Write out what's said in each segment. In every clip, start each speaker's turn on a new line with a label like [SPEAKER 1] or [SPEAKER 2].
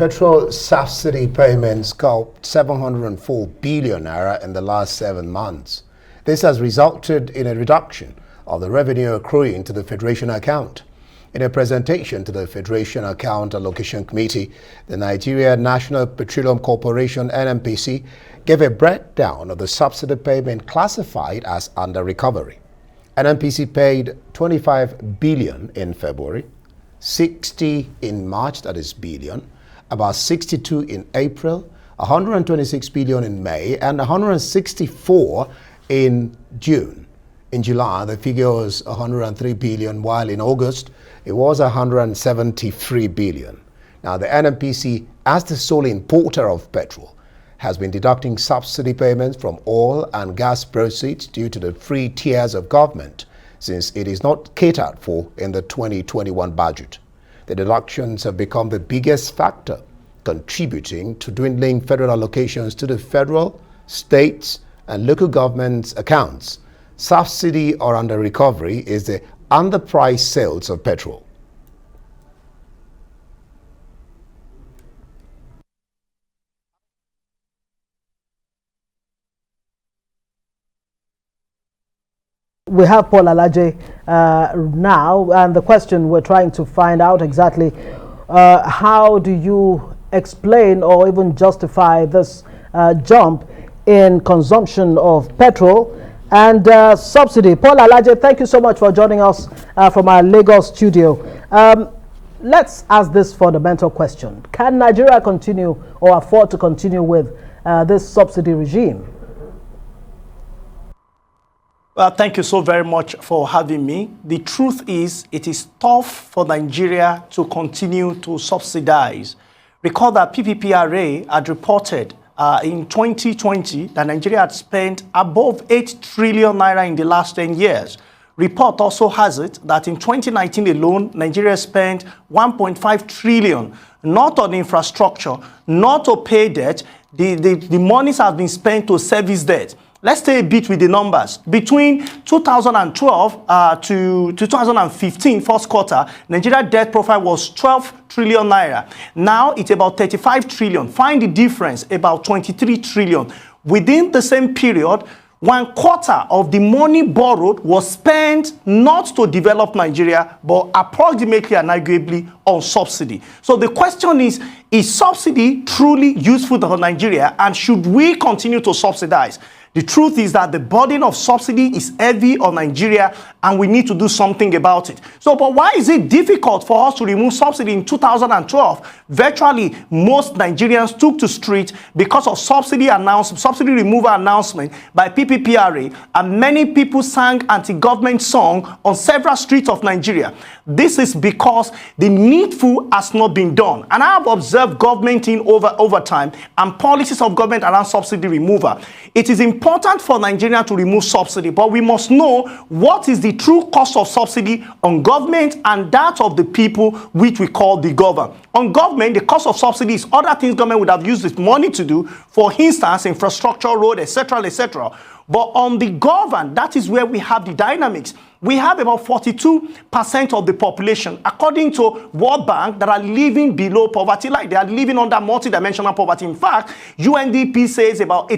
[SPEAKER 1] Petrol subsidy payments gulped 704 billion naira in the last 7 months. This has resulted in a reduction of the revenue accruing to the Federation account. In a presentation to the Federation Account Allocation Committee, the Nigeria National Petroleum Corporation (NNPC) gave a breakdown of the subsidy payment classified as under recovery. NNPC paid 25 billion in February, 60 in March, that is billion, about 62 in April, 126 billion in May, and 164 in June. In July, the figure was 103 billion, while in August, it was 173 billion. Now, the NNPC, as the sole importer of petrol, has been deducting subsidy payments from oil and gas proceeds due to the three tiers of government, since it is not catered for in the 2021 budget. The deductions have become the biggest factor contributing to dwindling federal allocations to the federal, states, and local governments' accounts. Subsidy or under recovery is the underpriced sales of petrol.
[SPEAKER 2] We have Paul Alaje now, and the question we're trying to find out exactly how do you explain or even justify this jump in consumption of petrol and subsidy. Paul Alaje, thank you so much for joining us from our Lagos studio. Let's ask this fundamental question. Can Nigeria continue or afford to continue with this subsidy regime?
[SPEAKER 3] Well, thank you so very much for having me. The truth is, it is tough for Nigeria to continue to subsidize. Recall that PPPRA had reported in 2020 that Nigeria had spent above 8 trillion naira in the last 10 years. Report also has it that in 2019 alone, Nigeria spent 1.5 trillion, not on infrastructure, not to pay debt. The monies have been spent to service debt. Let's stay a bit with the numbers. Between 2012 to 2015, first quarter, Nigeria debt profile was 12 trillion naira. Now it's about 35 trillion. Find the difference, about 23 trillion. Within the same period, 1/4 of the money borrowed was spent not to develop Nigeria, but approximately and arguably on subsidy. So the question is subsidy truly useful for Nigeria, and should we continue to subsidize? The truth is that the burden of subsidy is heavy on Nigeria, and we need to do something about it. So, but why is it difficult for us to remove subsidy in 2012? Virtually most Nigerians took to street because of subsidy removal announcement by PPPRA, and many people sang anti-government song on several streets of Nigeria. This is because the needful has not been done. And I have observed government in over time and policies of government around subsidy removal. It is important for Nigeria to remove subsidy, but we must know what is the true cost of subsidy on government and that of the people which we call the governed. On government, the cost of subsidy is other things government would have used this money to do, for instance, infrastructure, road, etc., etc. But on the governed, that is where we have the dynamics. We have about 42% of the population, according to World Bank, that are living below poverty line. They are living under multidimensional poverty. In fact, UNDP says about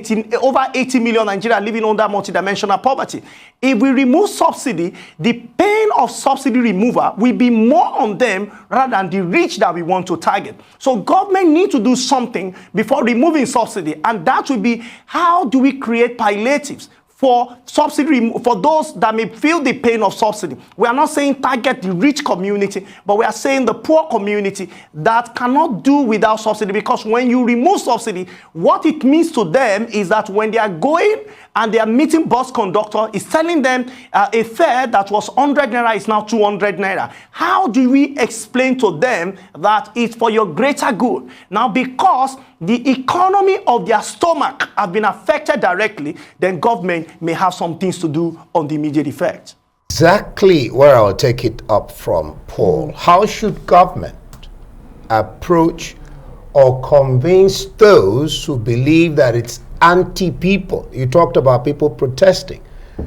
[SPEAKER 3] over 80 million Nigerians living under multidimensional poverty. If we remove subsidy, the pain of subsidy removal will be more on them rather than the rich that we want to target. So government need to do something before removing subsidy, and that will be, how do we create palliatives for subsidy, for those that may feel the pain of subsidy? We are not saying target the rich community, but we are saying the poor community that cannot do without subsidy, because when you remove subsidy, what it means to them is that when they are going and they are meeting bus conductor, is telling them a fare that was 100 naira is now 200 naira. How do we explain to them that it's for your greater good? Now, because the economy of their stomach have been affected directly, then government may have some things to do on the immediate effect.
[SPEAKER 1] Exactly where I'll take it up from, Paul. How should government approach or convince those who believe that it's anti-people? You talked about people protesting.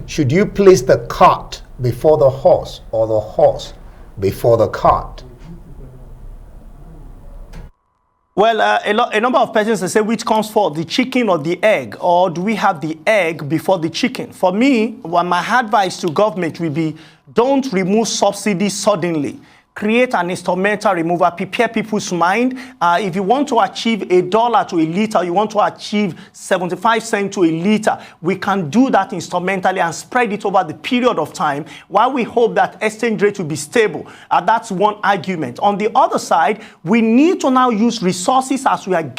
[SPEAKER 1] Should you place the cart before the horse or the horse before the cart?
[SPEAKER 3] Well, a number of persons say which comes first, the chicken or the egg, or do we have the egg before the chicken? For me, my advice to government will be, don't remove subsidies suddenly. Create an instrumental removal, prepare people's mind. If you want to achieve $1 to a liter, you want to achieve 75 cents to a liter, we can do that instrumentally and spread it over the period of time while we hope that exchange rate will be stable. That's one argument. On the other side, we need to now use resources as we are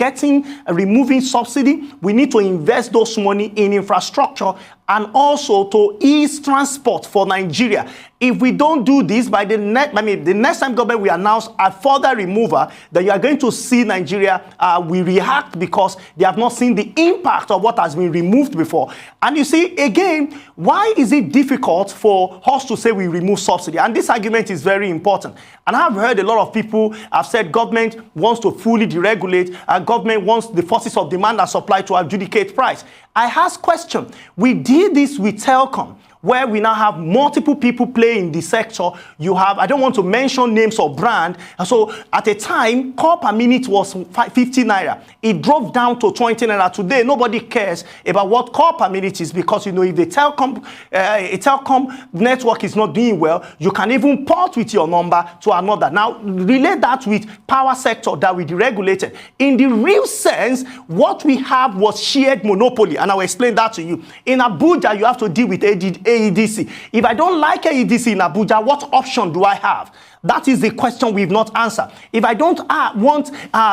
[SPEAKER 3] removing subsidy. We need to invest those money in infrastructure and also to ease transport for Nigeria. If we don't do this, by the next time government will announce a further removal, then you are going to see Nigeria will react because they have not seen the impact of what has been removed before. And you see, again, why is it difficult for us to say we remove subsidy? And this argument is very important. And I've heard a lot of people have said government wants to fully deregulate, and government wants the forces of demand and supply to adjudicate price. I ask question. We did this with telecom, where we now have multiple people play in the sector. You have, I don't want to mention names or brand. And so at a time, call per minute was 50 Naira. It drove down to 20 Naira. Today, nobody cares about what call per minute is because, you know, if the telecom, a telecom network is not doing well, you can even port with your number to another. Now, relate that with power sector that we deregulated. In the real sense, what we have was shared monopoly, and I'll explain that to you. In Abuja, you have to deal with AEDC. If I don't like AEDC in Abuja, what option do I have? That is the question we've not answered. If I don't want,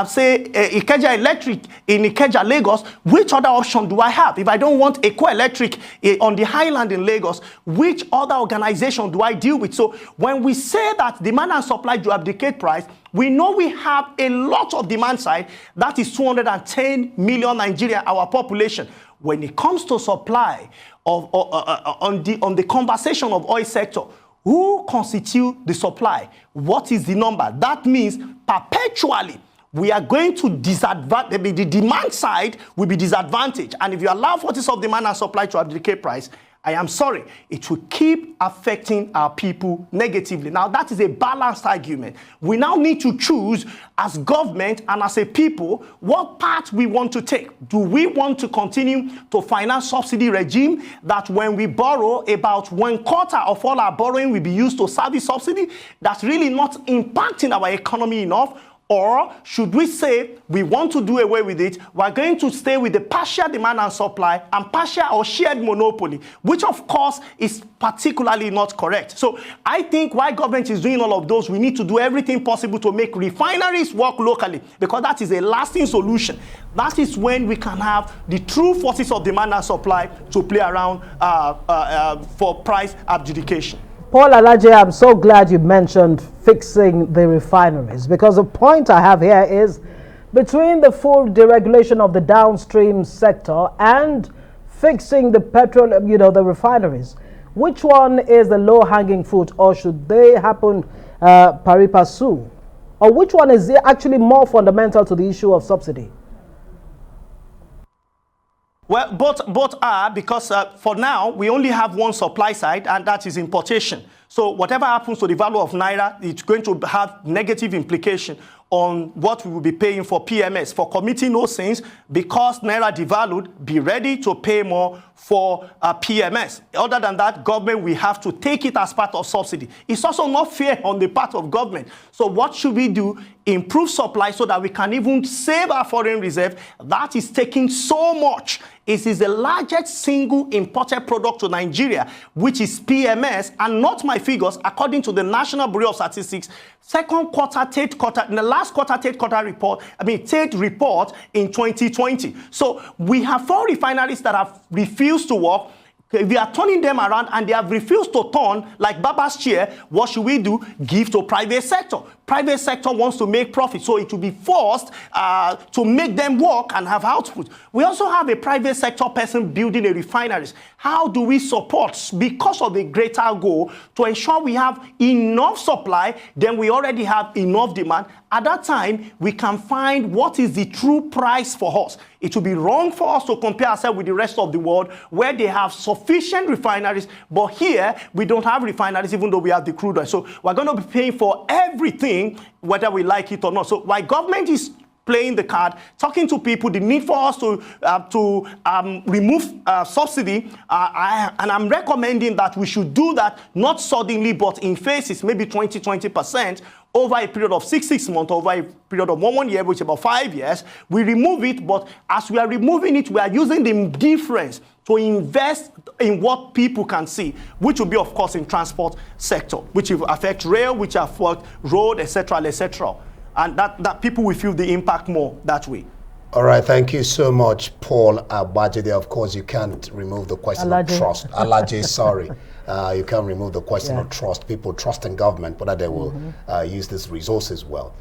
[SPEAKER 3] say, Ikeja Electric in Ikeja, Lagos, which other option do I have? If I don't want Eco Electric on the highland in Lagos, which other organization do I deal with? So when we say that demand and supply to abdicate price, we know we have a lot of demand side. That is 210 million Nigeria, our population. When it comes to supply, on the conversation of oil sector, who constitute the supply? What is the number? That means perpetually we are going to disadvantage, the demand side will be disadvantaged. And if you allow forces of demand and supply to abdicate price, I am sorry, it will keep affecting our people negatively. Now, that is a balanced argument. We now need to choose as government and as a people what path we want to take. Do we want to continue to finance subsidy regime that when we borrow, about 1/4 of all our borrowing will be used to service subsidy? That's really not impacting our economy enough. Or should we say we want to do away with it? We're going to stay with the partial demand and supply and partial or shared monopoly, which of course is particularly not correct. So I think while government is doing all of those, we need to do everything possible to make refineries work locally, because that is a lasting solution. That is when we can have the true forces of demand and supply to play around for price adjudication.
[SPEAKER 2] Paul Alaje, I'm so glad you mentioned fixing the refineries, because the point I have here is between the full deregulation of the downstream sector and fixing the petrol, the refineries, which one is the low-hanging fruit, or should they happen pari passu? Or which one is actually more fundamental to the issue of subsidy?
[SPEAKER 3] Well, both are, because for now, we only have one supply side, and that is importation. So whatever happens to the value of Naira, it's going to have negative implication on what we will be paying for PMS. For committing those things, because Naira devalued, be ready to pay more for PMS. Other than that, government will have to take it as part of subsidy. It's also not fair on the part of government. So what should we do? Improve supply so that we can even save our foreign reserve. That is taking so much. It is the largest single imported product to Nigeria, which is PMS, and not my figures, according to the National Bureau of Statistics, second quarter, third quarter, in the last quarter, third quarter report, third report in 2020. So we have 4 refineries that have refused to work. We are turning them around and they have refused to turn like Baba's chair. What should we do? Give to private sector. Private sector wants to make profit, so it will be forced to make them work and have output. We also have a private sector person building a refineries. How do we support, because of the greater goal, to ensure we have enough supply, then we already have enough demand? At that time, we can find what is the true price for us. It will be wrong for us to compare ourselves with the rest of the world where they have sufficient refineries, but here we don't have refineries even though we have the crude oil. So we're going to be paying for everything, whether we like it or not. So while government is playing the card, talking to people, the need for us to remove subsidy, and I'm recommending that we should do that not suddenly, but in phases, maybe 20% over a period of six months, over a period of one year, which is about 5 years. We remove it, but as we are removing it, we are using the difference to invest in what people can see, which will be, of course, in transport sector, which will affect rail, which will affect road, etc., etc. And that people will feel the impact more that way.
[SPEAKER 1] All right, thank you so much, Paul Alaje. Of course, you can't remove the question of trust. Alaje, sorry. You can't remove the question of trust. People trust in government, but that they will use these resources well.